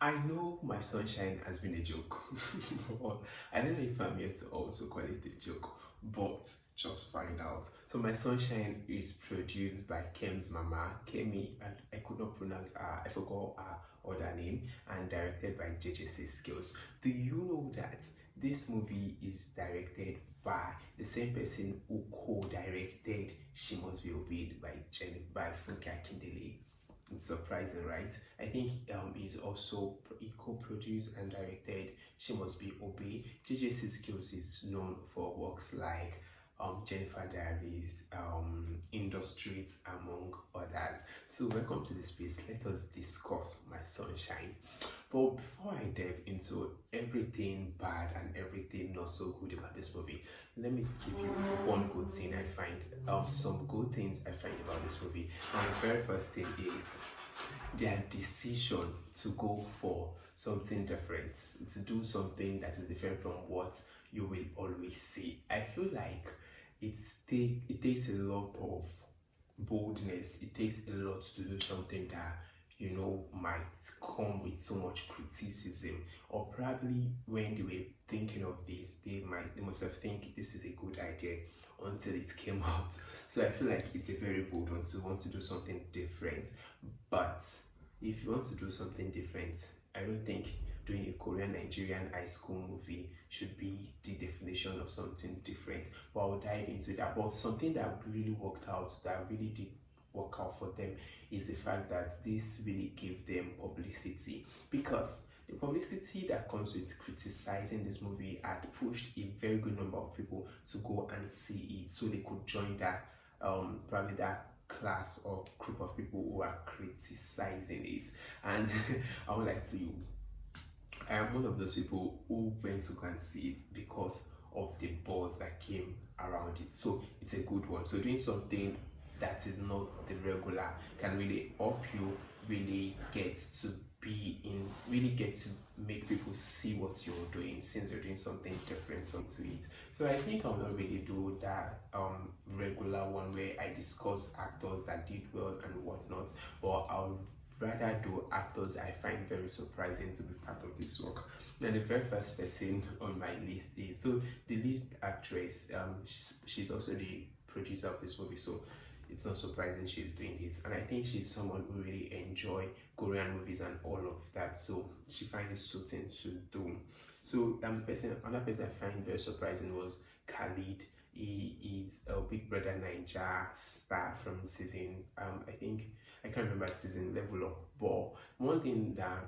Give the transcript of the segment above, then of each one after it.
I know my sunshine has been a joke, but I don't know if I'm here to also call it a joke, but just find out. So my sunshine is produced by Kemzmama, Kemi, and I could not pronounce I forgot her other name, and directed by JJC Skillz. Do you know that this movie is directed by the same person who co-directed She Must Be Obeyed by Funke Akindele? It's surprising, right? I think he's also he co-produced and directed She Must Be Obeyed. JJC Skillz is known for works like Jennifer Diaries, Industries, among others. So welcome to the space. Let us discuss My Sunshine. But before I delve into everything bad and everything not so good about this movie, let me give you one good thing I find. Some good things I find about this movie. And the very first thing is their decision to go for something different, to do something that is different from what you will always see. I feel like it takes a lot of boldness. It takes a lot to do something that might come with so much criticism, or probably when they were thinking of this, they must have think this is a good idea until it came out. So I feel like it's a very bold one to want to do something different. But if you want to do something different, I don't think doing a Korean Nigerian high school movie should be the definition of something different. But I'll dive into that. But something that really worked out, that really did work out for them, is the fact that this really gave them publicity, because the publicity that comes with criticizing this movie had pushed a very good number of people to go and see it, so they could join that probably that class or group of people who are criticizing it. And I would like to I am one of those people who went to go and see it because of the buzz that came around it. So it's a good one. So doing something that is not the regular can really help you really get to make people see what you're doing, since you're doing something different to it. So I think I'll not really do that regular one where I discuss actors that did well and whatnot, but I'll rather do actors I find very surprising to be part of this work. And the very first person on my list is, so the lead actress, she's also the producer of this movie, so it's not surprising she's doing this. And I think she's someone who really enjoy Korean movies and all of that, so she finds it suiting to do. So another person I find very surprising was Khalid. He is a Big Brother Naija star from season I can't remember season level up. But one thing that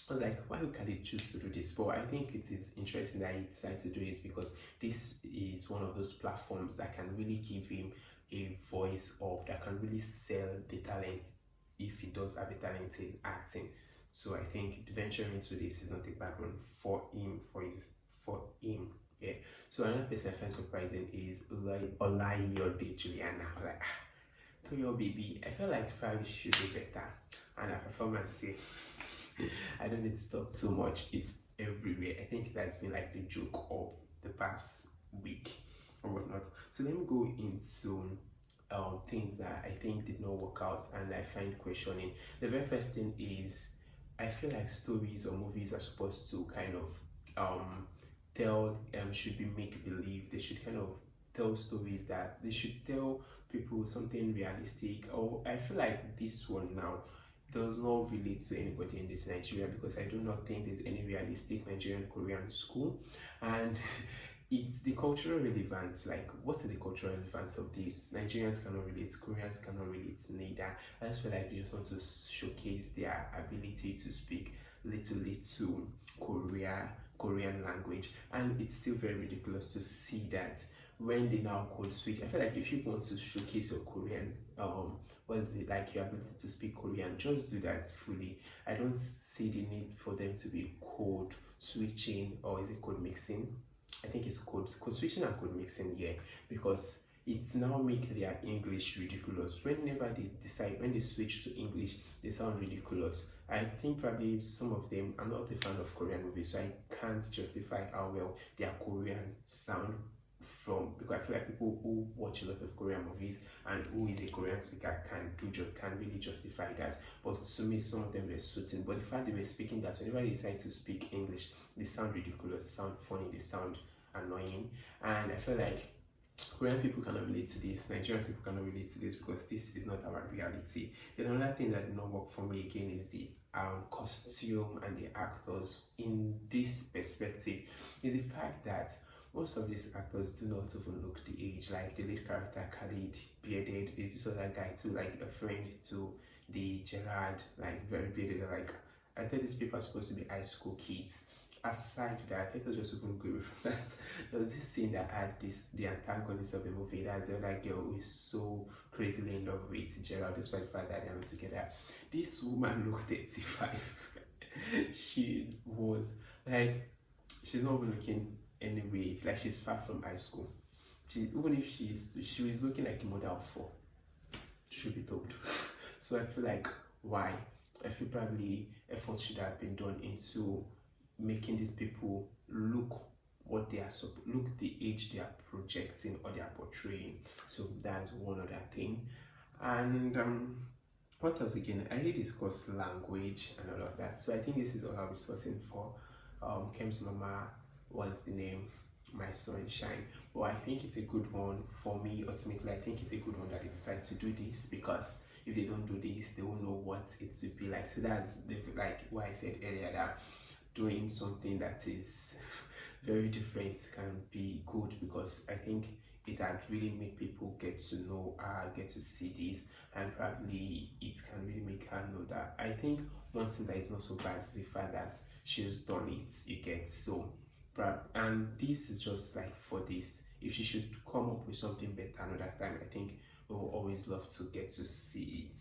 I was like, why would Khalid choose to do this? But I think it is interesting that he decided to do this because this is one of those platforms that can really give him a voice up, that can really sell the talent if he does have a talent in acting. So I think venturing into this is not a bad one for him. Yeah. So another person I find surprising is Olayode Juliana. I was like, to your baby, I feel like Faris should do better, and her performance I don't need to talk so much, it's everywhere. I think that's been like the joke of the past week or whatnot. So let me go into things that I think did not work out and I find questioning. The very first thing is, I feel like stories or movies are supposed to kind of tell should be make believe. They should kind of tell stories that they should tell people something realistic. Or I feel like this one now does not relate to anybody in this Nigeria, because I do not think there's any realistic Nigerian-Korean school. And it's the cultural relevance. Like, what is the cultural relevance of this? Nigerians cannot relate, Koreans cannot relate neither. I just feel like they just want to showcase their ability to speak little Korean language, and it's still very ridiculous to see that when they now code switch. I feel like if you want to showcase your Korean, like your ability to speak Korean, just do that fully. I don't see the need for them to be code switching, or is it code mixing? I think it's code switching and code mixing, yeah, because it's now make their English ridiculous. Whenever when they switch to English, they sound ridiculous. I think probably some of them, I'm not a fan of Korean movies, so I can't justify how well their Korean sound from, because I feel like people who watch a lot of Korean movies and who is a Korean speaker can really justify that. But to me, some of them were suiting. But the fact they were speaking that, whenever they decide to speak English, they sound ridiculous, they sound funny, they sound annoying. And I feel like Korean people cannot relate to this, Nigerian people cannot relate to this, because this is not our reality. Then another thing that did not work for me again is the costume and the actors in this perspective, is the fact that most of these actors do not even look the age. Like the lead character Khalid, bearded, is this other guy too, like a friend to the Gerard, like very bearded. Like, I thought these people are supposed to be high school kids. Aside that, I think it was just even good from that. There was this scene that had the antagonist of the movie, that's the other girl who is so crazily in love with Gerald, despite the fact that they are not together. This woman looked 35. She was like, she's not even looking anyway, like she's far from high school. Even if she was looking like a mother of 4, should be told. So I feel like, why? I feel probably effort should have been done into making these people look what they are, look the age they are projecting or they are portraying. So that's one other thing. And what else again? I already discussed language and all of that. So I think this is all I'll be discussing for Kemzmama was the name, My Sunshine. But I think it's a good one for me. Ultimately, I think it's a good one that they decide to do this, because if they don't do this, they won't know what it would be like. So that's like what I said earlier, that doing something that is very different can be good, because I think it had really made people get to know her, get to see this, and probably it can really make her know that. I think one thing that is not so bad is the fact that she's done it, you get. So, and this is just like for this. If she should come up with something better another time, I think we will always love to get to see it.